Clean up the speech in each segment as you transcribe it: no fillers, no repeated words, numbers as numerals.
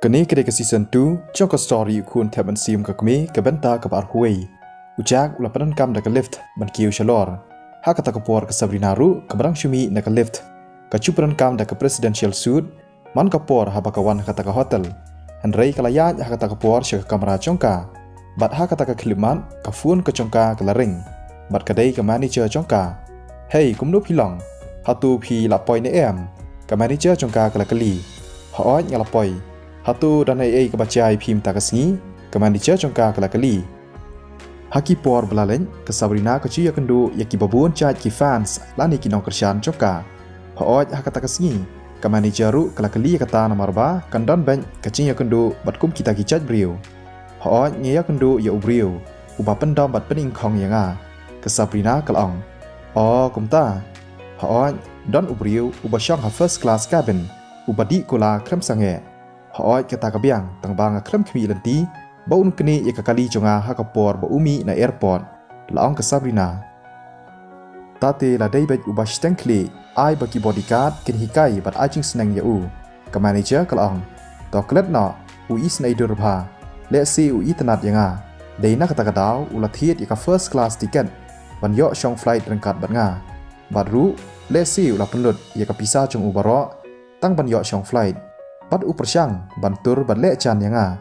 Kini kedai ke season 2 Jangka story ukun taban sim ke kami ke benta ke bar huai. Ujak ula penankam dak lift ban kiu shalor. Ha kata ke por ke Sabrina Ru ke barang syumi nak lift. Ke cu penankam dak ke presidential suite man ke por ha bakawan kata ke hotel. Henry kalayat ha kata ke por syek kamera jongka. Bat ha kata ke kliman ke phone ke jongka ke laring. Bat kedai ke manager jongka. Hey kumnu pilong. Hatu pi lapoi ne em. Ke manager jongka ke lakali. Ha oi ngalapoi. Hatu dan ai kebacai phim takasngi ke manager jongka ke lakali. Haki por belaleng ke Sabrina ke cuya kendu yaki babun chat ki fans lani ki nong kersian jongka. Ha oi ha kata kasngi ke manager ru ke lakali kata nomor ba kandan bank ke cuya kendu bat kum kita ki chat brio. Ha oi ngia kendu ya ubrio. Uba pendam bat pening khong yanga ke Sabrina kelong. Oh kumta. Ha oi don ubrio uba syang ha first class cabin. Uba di kola krem sange. Ha oi kata kabiang tang bang krem khmi lenti baun kini ya kali jonga ha kapor ba umi na airport laong ke Sabrina. Tate la dai bet uba stenkli ai baki bodyguard kin hikai bat ajing senang ya u. Ke manager kelong. Toklet no u is na idur bha. Le si u itanat yanga. Dei na kata kadau ula thiet ya ka first class ticket ban yo shong flight rengkat bat nga. Bat ru le si ula penlut ya ka pisa jong u baro tang ban yo shong flight. Bat u persyang bantur ban le chan yanga.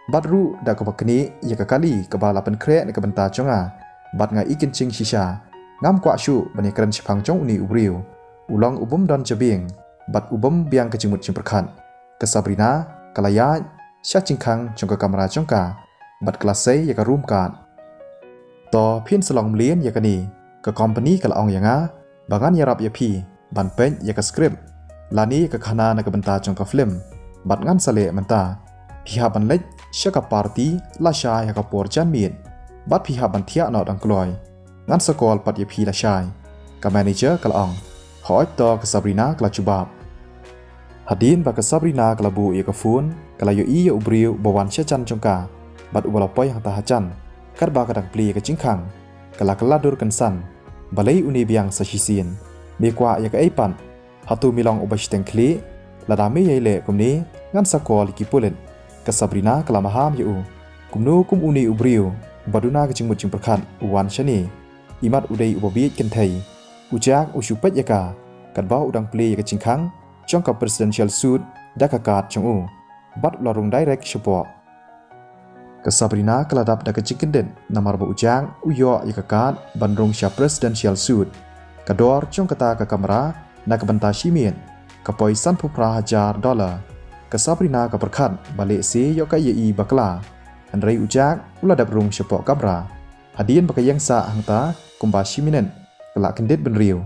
Bat ru da ka bakni ya ka kali ka bala pen krek ne ka benta chonga. Bat nga ikin ching shisha. Ngam kwa shu ban kran chipang chong uni ubriu. Ulang ubum don jabing. Bat ubum biang ka jimut chimperkhan. Ke Sabrina kalaya sya chingkhang chong ka kamera chongka. Bat kelasai ya ka room card. To phin salong mlien ya ka ni. Ka company ka laong yanga. Bangan ya rap ya pi. Ban pen ya ka script. Lani ka khana na ka benta chong ka film. Bat ngan sale menta. Pihak ban lek syaka party la syai ha ka por jan miet. Bat pihak ban thia no dang kloi. Ngan sekol pat ye pi la syai. Ka manager kalong. Hoi to ke Sabrina kala cubab. Hadin ba ke Sabrina kala bu ye ka phone kala yo i ye ubriu bawan syachan chongka. Bat ubalapoi hang ta hacan. Kar ba ka dang pli ke jingkhang. Kala dur kensan. Balai uni biang sa sisin. Me kwa ye ka aipan. Hatu milong ubashteng kli. Ladami ye le kumni ngan sakol ki pulen. Ke Sabrina kala maham ye u. Kumnu kum uni ubriu. Baduna ke jingmut jingperkhan uwan syani. Imat udai ubabit kentai. Ujak usupet ye ka. Kat bau udang pli ye ke jingkhang. Chong ka presidential suit dakakat chong u. Bat ularung direct support. Ke Sabrina kala dap da ke jingkenden namar ba ujang uyo ye kakat bandrung sya presidential suit. Kador chong kata ke kamera na ke benta shimien. Kapoi $1,000 ke Sabrina ke perkhat balik si yo ka ye i bakla. Henry ujak ula dap rung syapok kamera. Hadien baka yang sa hangta kumba shiminen kelak kendit benriu.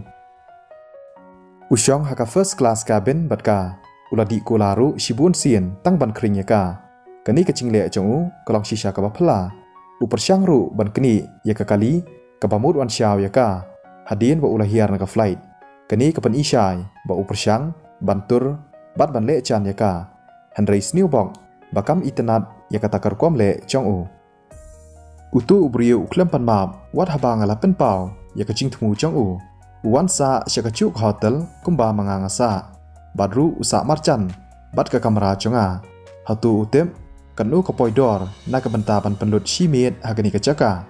Usyong haka first class cabin batka ula di kolaru shibun sien tang ban kring ye ka. Kani ke cingle chong u kolong shisha ka bapla. U persyang ru ban kini ye ka kali ka bamud wan syau ye ka. Hadien ba ula hiar na ka flight. Kani ke pen isyai ba u persyang bantur bat ban le chan ye ka. Henry snewbong bakam itanat ye kata karkom le chong u. Utu ubriu uklem pan map wat habang ala pen pau ye ka chingthmu chong u. Uwan sa syakachuk hotel kumba mangangasa. Badru usa marchan bat ka kamera chonga. Hatu utem kanu ka poidor na ka benta ban penlut shimit hagani ka jaka.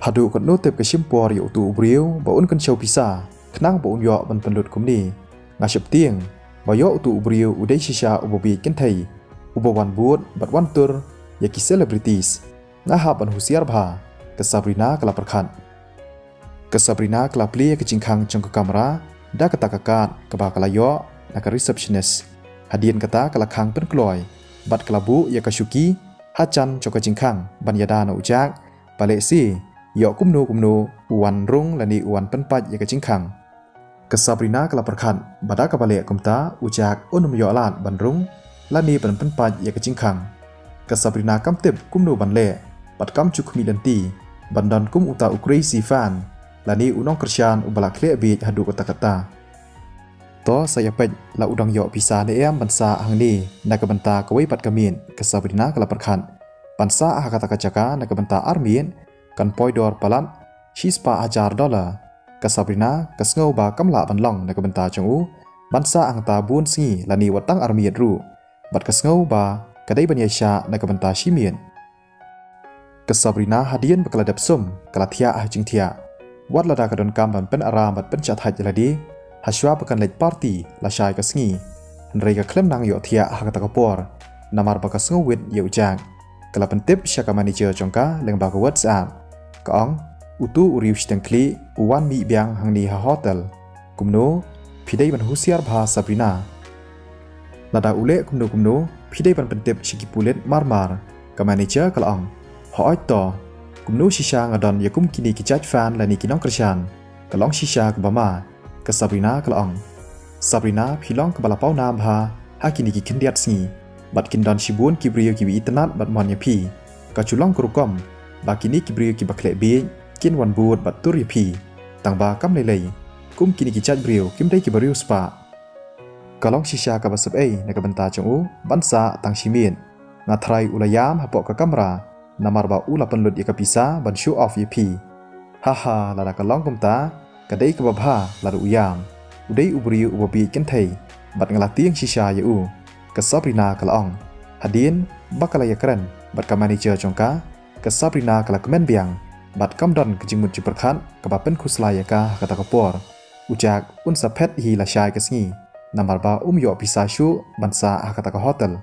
Hadu kanu tep ka shimpor ye utu ubriu ba un kan show pisa. Kenang ba un yo ban penlut kumni. Ngashep tieng ba yo utu ubriu udai shisha ubobi kentai. Ubawan buat bat wantur yaki celebrities. Ngahap ban husiar bha ke Sabrina kala perkhat. Ke Sabrina kala pli ke jingkhang chong ka kamera da kata kakat ke ba kala yo na ka receptionist. Hadien kata kala khang pen kloi. Bat kala bu ya ka syuki hacan chong ka jingkhang ban yada na ujak balik si yo kumnu uwan rung lani uwan penpat ya ka jingkhang. Ke Sabrina kala perkhat bada ka balik kumta ujak unum yo alat ban rung lani ban penpat ya ka jingkhang. Ke Sabrina kam tip kumnu ban le bat kam cuk mi danti bandan kum uta crazy fan lani unong kersian ubalak le bit hadu kata-kata. To saya pej la udang yo pisa ne em bansa hang ni na ka benta ka wei pat kamin ke Sabrina kala perkhat. Bansa ah kata kacaka na ka benta armin kan poidor palat $1,000. Ke Sabrina ke ngau ba kamla ban long na ka benta chong u bansa ang ta bun singi lani watang armiet ru. บัดกษเงาบากระได้บรรยายชาในกบันตาชิเมียนกษบรินาฮาเดียนบักระดับซุ่มกระเทียหจิงเทียวัดระดากระดนกรรมบันเป็นอารามบัดเป็นจัดหายจละดีฮัชวาประกันเล็กปาร์ตี้ละชายกษงีเรยกเคลมนางโยเทียหักตะกปอร์นามารบักกษเงาวิดเยี่ยวจางกระเป็นทิปชากามานิเจอจงกาเลี้ยงบากวัดสะอาดกองอุตุอุริวสตังคลีอุวันมีเบียงหังนีฮาโฮเทลกุมโนพิได้บรรหุเสียร์บาซาบรินาลาดาอุเล่กุมโนพิได้บรรเป็นทิปชิกิปูเลตมาร์กามานิเจอกลองฮออยต่อกุมโนชิชางอดอนยากุมกินีกิจัดฟานและนิกิน้องกระชานกลองชิชากบามากซาบรินากลองซาบรินาพิลองกับบลาเป้านามพาฮากินิกิคินเดียดสีบัดกินดอนชิบุนกิบริโอกิวิอิตนัดบัดมอนยาพีกาจุลองกรุกอมบากินิกิบริโอกิบักเลเบีกินวันบูดบัดตุริพีต่างบากัมเลยกุมกินิกิจัดบริโอกิมได้กิบริโอสปากาลองชิชากับบาสเอในกับบรรดาจงอูบันซาตังชิเมียนนาทรายอุลยามฮปอกกัมรานามาร์บาอุลาปันลุดยกพิซาบันชูออฟยพีฮ่าฮ่าลาดากาลองกุมตากระได้กับบาลาดูยามอุได้อุบริโออุบบีกันไทยบัดงลาเตียงชิชายอูกษบรินากลองฮัดเดียนบักลายกรันบัดกามานิเจอจงกากษบรินากลากเมนเบียงบัดกำดอนกจิงมุนจุประคันกับบัดเป็นคุสลายกาฮักตะกปอร์อุจากอุนสะเพดฮีลาชายกษงีนามาร์บาโยพิซาชูบันซาฮักตะกโฮเทล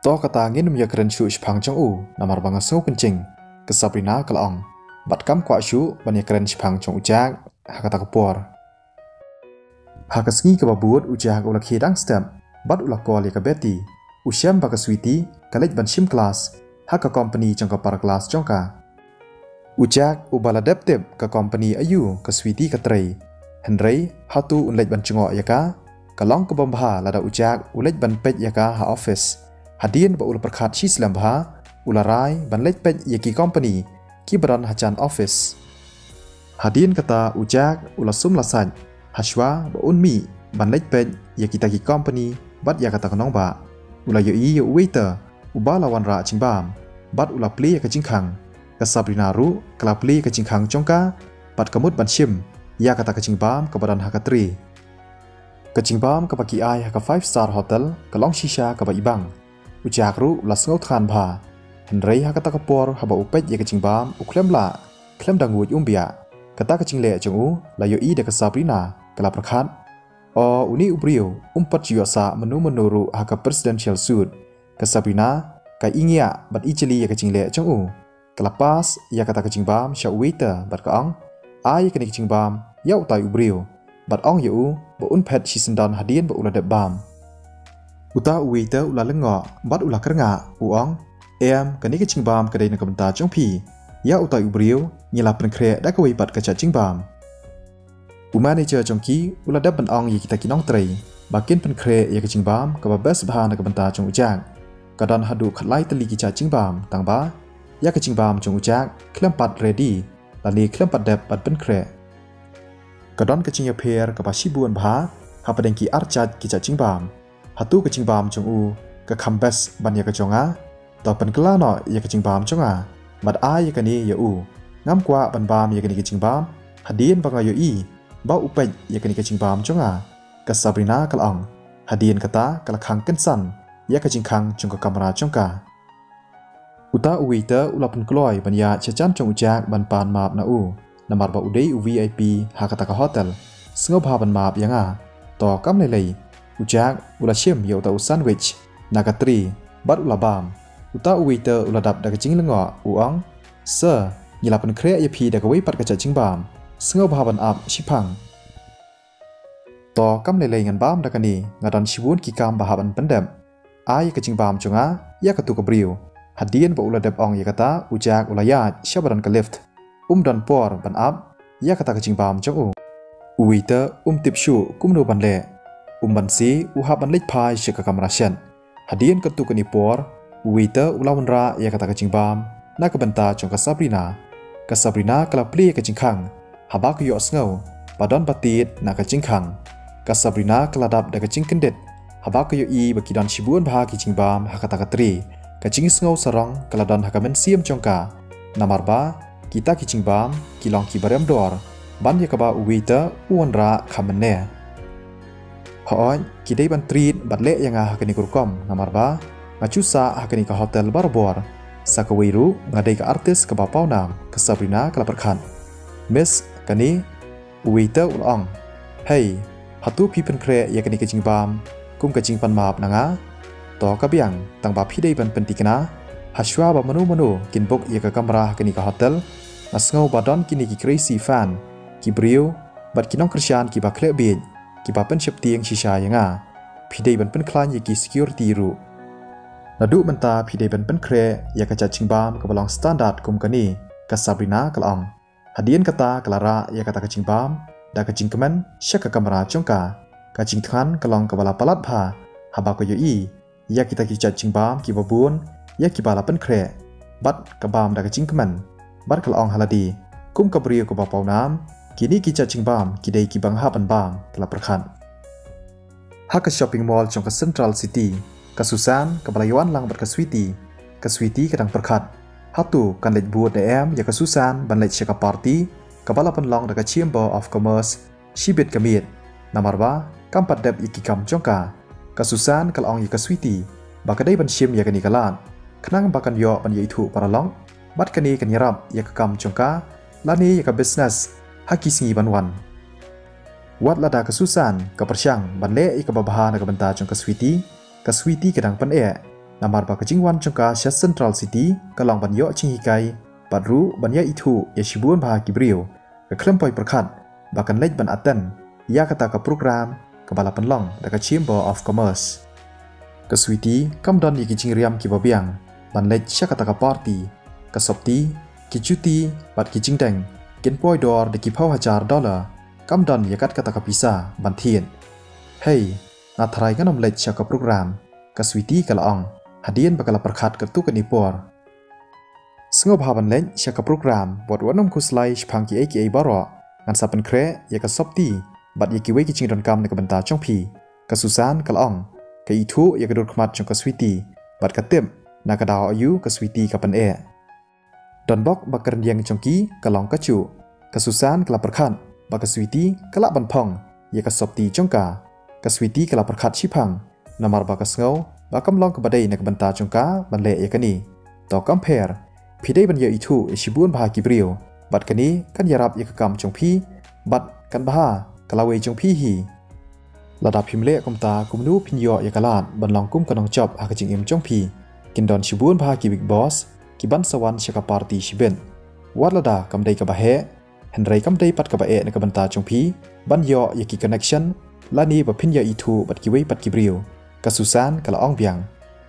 โตกตาเงินมยกรันชูชพังจงอูนามาร์บางสูกันจิงกษบรินากลองบัดกำกว่าชูบันยกรันชพังจงอุจากฮักตะกปอร์ฮักสงีกับบูดอุจากอุลเคดังสเตมบัดอุลกอลยกเบตีอุเชมบักสวีตีกัลเลจบันชิมคลาสฮักกับคอมพานีจงกับปาร์คลาสจงกาอุจากอุบาลาเดบเต็บกับคอมพานีอายุกับสวีตีกับเตรย์เฮนรี่ฮัตูอุลเลจบันจงอยากากะลองกับบอมบาลาดาอุจากอุลเลจบันเป็ดยากาหาออฟฟิศฮัดเดียนบัอุลประคาดชิสลัมบาอุลารายบันเลจเป็ดยากีคอมพานีกีบรันฮัจันออฟฟิศฮัดเดียนกตาอุจากอุลซุมลาสันฮัชวาบอุนมีบันเลจเป็ดยากีตากีคอมพานีบัดยากาตะกน้องบาอุลายอียเวเตอร์อุบาลาวันราจิงบามบัดอุลาปลีกจิงคังกษบรินารุกลาปลีกจิงคังจงกาบัดกมุดบันชิมยากาตะกจิงบามกับบันฮักตรีกจิงบามกับกีไอฮัก5 star hotel กลองชิชากับอีบังอุจากรุลาสงทานพาเฮนรี่ฮักตะกปอร์ฮับอุเป็ดยากจิงบามอุเคลมละเคลมดังวูดเบียกตะกจิงเล่จงอูลายอีเดกษบรินากลาประคัดอุนิอุบริโอปัจจุยศามนุรุฮักกับ presidential suit กษบรินากาอิงเงียบัดอิจลียากจิงเล่จงอูกลาปัสยากตะกจิงบามชาวิเตอร์บัดกองอายกนิกจิงบามยาวตายอุบริโอบัดองยูบัอุนเพดชิสันดอนฮัดเดียนบัอุลาเดบามอุตาอุวิเตอร์อุลาเลงงอบัดอุลากระงะอุองกนิกจิงบามกระเดนกับตาจงพียาวตายอุบริโอเยลาเป็นเครได้กวีบัดกระจัดจิงบามอุมาในเจอจงกีอุลาดับบันองยีกิตากิน้องเตรบากินเป็นเครยากจิงบามกับเบสบาในกับบันตาจงอุจากกระดานฮัดูขัดไล่ตลีกิจาจิงบามต่างบ้ายากจิงบามจงอุจากเคลื่อนปัดเรดี้ลาลีเคลื่อนปัดเด็บปัดเป็นเครกระดานกจิงยาเพร์กับบาชิบวนบ้าหาประเด็นกีอาร์จัดกิจาจิงบามฮัตูกจิงบามจงอูกับคัมเบสบันยากจงอาต่อเป็นกล้าหน่อยยากจิงบามจงอาบัดอายากนี้ยาอูงามกว่าบันบามยากนี้กจิงบามฮัดเดียนบังอายุอีบ่าวอุปยากนิกจิงบามจงอากัสซาบรินากลองฮัดเดียนกตากลคังกันสันยากจิงคังจงกับกำราจงกาอุตาอุวิเตออุลาพุนกลอยบัญญาเชจันจงอุจากบันปานมาบนาอูนามาร์บาอุเดย์VIP ฮากตะกะโฮเทลซึ่งเอาพาบันมาบยังต่อกำเลยอุจากอุลาเชียมเยวตาอุซันวิชนากาตรีบัดอุลาบามอุตาอุวิเตออุลาดับดักจิงลงอุองเซอร์ยลาเป็นเครียพีดักวิปัดกระจัดจิงบามซึ่งเอาพาบันอับชิพังต่อกำเลยงันบามดักนี้งาดันชิวุนกิกามบาบันเป็นเดมอายกจิงบามจงยากตุกบริวฮัดเดียนบอุลาเดบองยากตาอุจากอุลายาชาบดันกลิฟต์ดันปอร์บันอับยากตากจิงบามจงอุวิเตอติบชูกุมโนบันเล่บันซีฮับบันเล็กพายเชกกำราเชนฮัดเดียนกตุกนิปอร์อุวิเตออุลาวันรายากตากจิงบามนักบันตาจงกัสซาบรินากลับเปลี่ยกจิงคังฮับกยอสเงาปาดอนปฏิดนักจิงคังกัสซาบรินากระดับดักจิงกันเด็ดฮับกยอีบักิดอนชิบุนบากิจิงบามฮักตากตรีกจิงสเงาสรองกระดอนฮักเมนเซียมจงกานามาร์บากิตากิจิงบามกิลองกิบารมดอร์บันยากบาอุวิเตออ้วนระคำมันเน่ Hoon kidai ban treat bat le yang hakani kurkom namar ba ngacusa hakani ka hotel barbor sakawiru ngadai ka artis ka bapau nam ka Sabrina kala perkhan Miss kani waiter ulong hey hatu pipen kre yakani ka jingbam kum ka jingpan map nanga to ka biang tang ba phidai ban pentikna haswa ba manu kin bok ya ka kamera hakani ka hotel asngau badon kini ki crazy fan ki brio bat kinong krisyan ki ba kle bin ki ba pen shep tiang shisha yanga phidai ban pen klan ya ki security ru nadu menta phidai ban pen kre ya ka cha chingbam ka balong standard kum kani ka Sabrina kalong hadian kata klara ya kata ka chingbam da ka chingkemen syak ka kamera chongka ka chingthan kalong ka bala palat bha haba ko yoi ya kita ki cha chingbam ki babun ya ki bala pen kre bat ka bam da ka chingkemen bat kalong haladi kum ka brio ko ba pau nam kini ki cha chingbam ki dei ki bang ha ban bam kala perkhan ha ka shopping mall chong ka Central City ka Susan ka balayawan lang bat ka Sweetie kadang perkhat hatu kan lej buat DM ya ka Susan ban lej ka party ka bala pan long da ka Chamber of Commerce shibit kamit namarba kampat dep iki kam chongka ka Susan kalong ya ka Sweetie ba ka dei ban shim ya ka ni kalan khnang ba kan yo ban ye thu paralong bat kani kan yarap ya ka kam chongka lani ya ka business haki singi banwan wat lada ka Susan ka persyang ban le i ka babaha na ka banta chong ka Sweetie kadang pan e namar ba ka jingwan chong ka Central City ka long ban yo ching hikai badru ban ya ithu ya shibun ba ki brio ka klempoi perkhat ba kan lej ban aten ya kata ka program ka bala pan long da ka Chamber of Commerce ka Sweetie kam don yi ki jingriam ki babiang ban lej sya kata ka party ka sopti ki cuti bat ki jingdeng ken poi dor de ki phau $1,000 kam don yakat kata ka pisa ban thien hey na thrai ganom lech ka program ka Sweetie kalaong hadian bakala perkhat ka tu kan ipor sngo bhaban lech ka program bot wanom khuslai phang ki ai baro ngan sapan kre ya ka sopti bat ya ki we ki chingdon kam ne ka banta chongphi ka Susan kalaong ka ithu ya ka dur khmat chong ka Sweetie bat ka tem na ka daw ayu ka Sweetie ka pan e don bok bakar yang chongki kalong ka chu ka Susan kala perkhan ba ka Sweetie kala ban phong ya ka sopti chongka ka Sweetie kala perkhat chipang namar ba ka sngo ba kam long ka badai na ka banta chongka ban le ya kani to compare phidai ban ya ithu e shibun ba ki brio bat kani kan yarap ya ka kam chongphi bat kan ba kala we chongphi hi lada phimle komta kumnu phinyo ya kalat ban long kum kanong chop ha ka jing im chongphi kin don shibun ba ki big boss ki ban sawan shaka party shiben warlada kam dei ka ba he henrai kam dei pat ka ba e na ka banta chongphi ban yo ya ki connection lani ba phin ya ithu bat ki wei pat ki brio ka Susan kala ong biang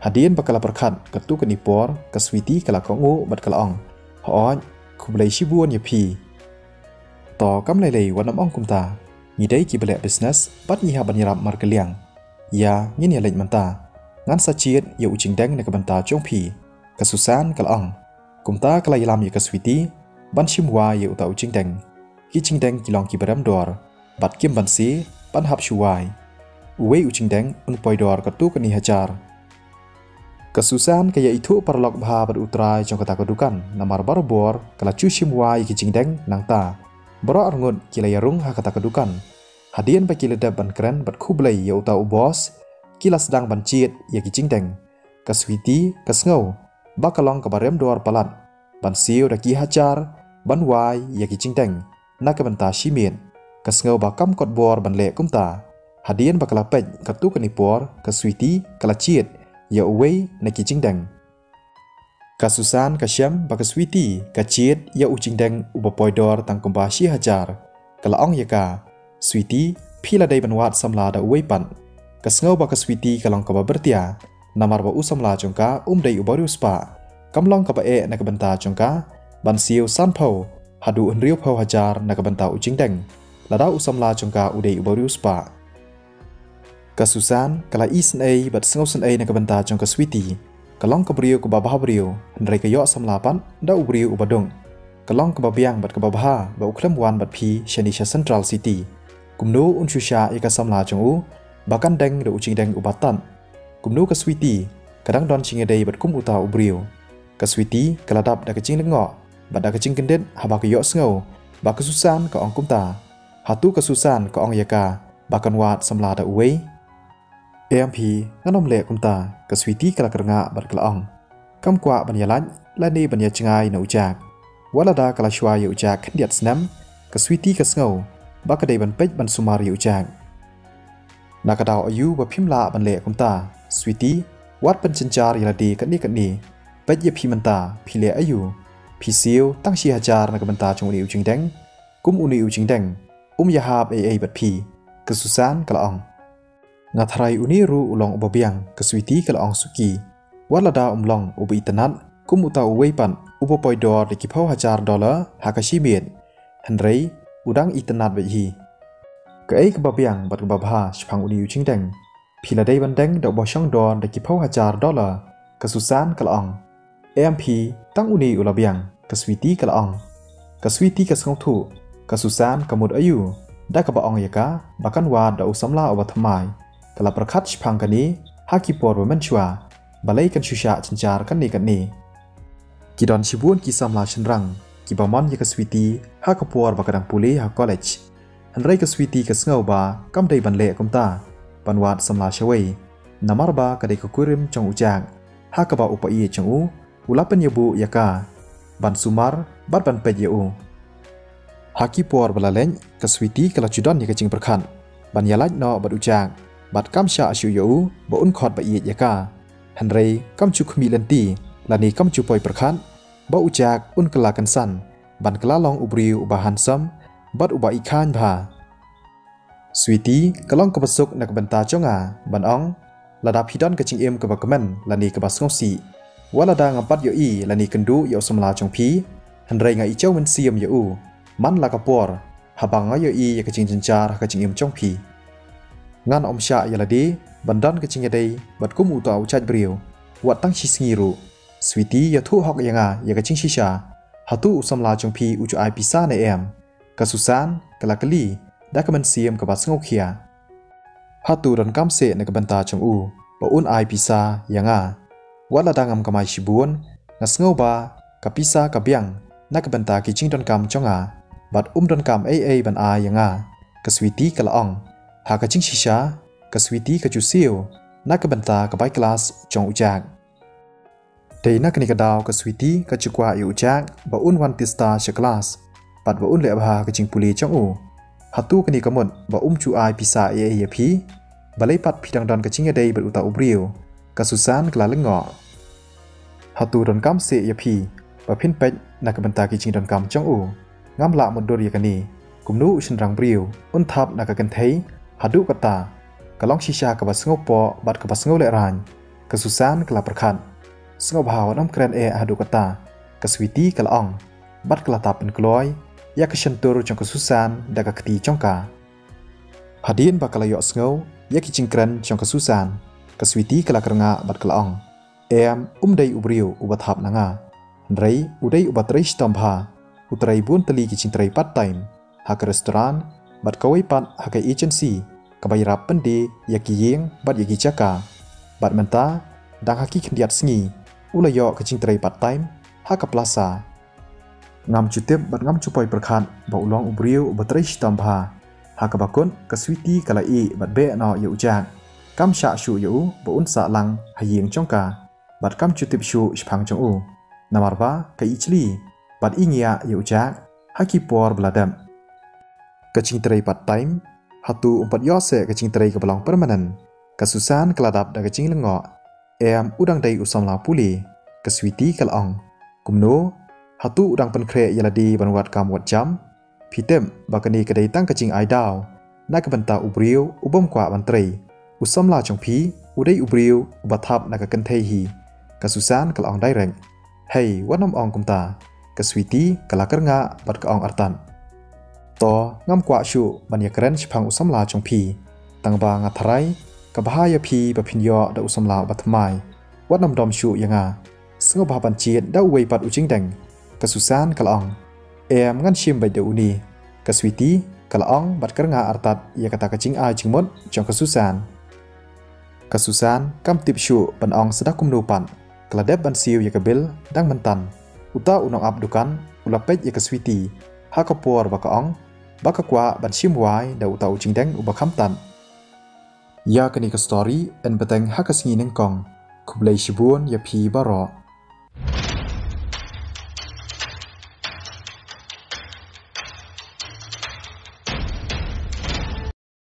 hadian bakala perkhat ka tu kan ipor ka Sweetie kala kongu bat kala ong hoon khublai shibuan ya phi to kam lai lai wanam ong kumta ni dei ki bale business bat ni ha ban yarap mar kaliang ya ni ni lej manta ngan sa chiet ya uching deng na ka banta chongphi ka Susan kala ong kumta kala yalam ya ka Sweetie ban shimwa ya uta uching deng ki ching deng ki long ki baram dor bat kim ban si ban hap shuwai uwe uching deng un poi dor ka tu kani hajar ka Susan kaya ithu parlok bha bat utrai chong kata ka dukan namar barbor kala chu shimwa ki ching deng nangta bro arngut ki la yarung ha kata ka dukan hadian ba ki ledab ban kren bat khublai ya uta ubos ki la sedang ban chiet ya ki ching deng ka Sweetie ka sngo ba kalong ka barem dor palat ban siu da ki hajar ban wai ya ki ching deng na ka banta shimien ka sngo ba kam kot bor ban le kumta hadian bakala pej ka tu kan ipor ka Sweetie kala chiet ya uwei na ki ching deng ka Susan ka syam ba ka Sweetie ka chiet ya u ching deng u ba poi dor tang kumba shi hajar kala ong ya ka Sweetie phila dei ban wat samla da uwei pan ka sngo ba ka Sweetie kalong ka ba bertia namar ba u samla chongka dei u baru spa kamlong ka ba e na ka banta chongka ban siu san phau hadu un riu phau hajar na ka banta u ching deng lada u samla chongka u dei u baru spa ka Susan kala isen ai bat sngo sen ai na ka banta chong ka Sweetie kalong ka brio ko babah brio ndrai ka yo samla pan da u brio u badong kalong ka babiang bat ka babah ba u khlem wan bat phi Shanisha Central City kumnu un shusha i ka samla chong u bakan deng da u ching deng u batan kumnu ka Sweetie kadang don ching dei bat kum uta u brio ka Sweetie kala dap da ka ching lengo bat da ka ching kendet ha ba ka yo sngo ba ka Susan ka ong kumta hatu ka Susan ka ong yaka bahkan wat semla da uwe AMP nganom le kumta ka switi kala keranga bar kala ong kam kwa ban yalan la ni ban ya chengai na ujak wala da kala shwa ya ujak khndiat snam ka switi ka sngo ba ka dei ban pej ban sumar ya ujak na ka daw ayu ba phimla ban le kumta switi wat ban chenchar ya di kan ni pej ya phimanta phile ayu pisiu tang shi hajar na ka banta chung uni uching deng kum uni uching deng ya hab ai bat phi ka susan kala ong nga thrai uni ru ulong obabiang ka switi kala ong suki wala da long ubi tanat kum uta uwei pan ubo poi dor de ki phau $1000 hakashi miet hanrei udang itanat be hi ka ei ka babiang bat ka babha shphang uni uching deng phila dei ban deng do bo shang dor de ki phau $1000 ka susan kala ong AMP tang uni ulabiang ka switi kala ong ka switi ka sngau thu ka susan kamud ayu da ka ba ong yaka bakan wa da usamla obathamai kala prakhat shphang kani haki por man chwa balai kan shusha chenchar kan ni kidon shibun ki samla chenrang ki bamon yaka switi ha ka por bakadang puli ha college hanrai ka switi ka sngau ba kam dei ban le kumta banwat samla shawai namar ba ka dei ka kurim chong ujang ha ka ba upai chong u ulapan yabu yaka ban sumar bat ban pej yu haki por balaleng ka switi kala chudon yaka ching perkhan ban yalaj no bat ujang bat kam sha asyu yu ba un khot ba yaka hanrei kam chu khmi lenti lani kam chu poi perkhan ba ujak un kala kan san ban kala long ubriu ba hansam bat uba ikhan bha switi kalong ka basuk nak banta chonga ban ong lada phidon ka ching em ka ba kamen lani ka ba sngsi wala da ngapat yo i lani kendu yo samla chong phi hanrei nga i chau men siam yo man la ka por habang yo i ka ching chenchar ka ching em chong phi ngan om sha yaladi bandan ka ching yadei bat kum u taw chaj briu wat tang chi sngiru switi ya thu hok yanga ya ka ching shisha hatu samla chong phi u chu ai pisa ne em ka susan kala kali da ka man siam ka ba sngo khia hatu ran kam se ne ka banta chong u ba un ai pisa yanga wala dangam kamai shibun ngasngau ba kapisa kabyang nakbanta ki chingdon kam chonga bat don kam ai ban a yanga kaswiti kala ong ha ka ching shisha kaswiti ka chu siu nakbanta ka bai class chong ujak dei nakni ka daw kaswiti ka chukwa yu ujak ba wan tista she class bat ba le ba ka ching puli chong u hatu kani kamon ba chu ai pisa ai ya phi balai pat phidang don ka ching dei ba uta ubriu kasusan kala lengo hatu don kam se ya phi ba phin pej nak banta ki ching don kam chong u ngam la mod dor yakani kumnu shin rang briu un thap nak kan thei hadu kata kalong shisha ka basngo po bat ka basngo le ran kasusan kala prakhan sngo bhaw nam kran e hadu kata kaswiti kala ong bat kala tapen kloi ya ka shantur chong kasusan da ka kti chong ka hadin ba kala yo sngo ya ki ching kran chong kasusan kaswiti kala karanga bat kala ong em dei ubriu ubathap nanga rei udei ubatrei stambha utrai bun tali ki chingtrai part time hak restoran bat kawai pat hak agency kabai rap pende yaki yeng bat yaki chaka bat menta dang haki khndiat sngi ulayo ka chingtrai part time hak plaza ngam chutep bat ngam chupoi perkhan ba ulong ubriu ubatrei stambha hak bakon kaswiti kala i bat be no yu jang kam sha shu yu ba un sa lang hayeng chongka bat kam chutip shu shphang chong u namarba ka ichli bat ingia yu jak haki por bladam kaching trai part time hatu umpat yose kaching trai ka belong permanent kasusan keladap da kaching lengo em udang dai usamla puli kaswiti kalong kumno hatu udang penkre yaladi banwat kam wat jam phitem bakani kadai tang kaching ai daw na ka banta ubriu ubom kwa bantrai usamla chong phi udai ubriu ubathap na ka kan thei hi kasusan kalong direct hey wanam ong kumta kaswiti kalakar nga bat ka ong artan to ngam kwa shu ban yakren shphang usamla chong phi tangba nga tharai ka bahaya phi ba phinyo da usamla bathmai wanam dom shu yanga sngo ba ban chiet da wei pat uching deng kasusan kalong em ngan shim bai de uni kaswiti kalong bat kar nga artat ya kata kaching a chingmot chong kasusan kam tip shu ban ong sadak kumnu pan keladep ban siu ya kabil dang mentan uta unong abdukan ulapet ya kaswiti hakapor baka ong baka kwa ban sim wai da utau jingdeng uba kamtan ya kani ka story en bateng hakas ngi neng kong kublai shibun ya phi baro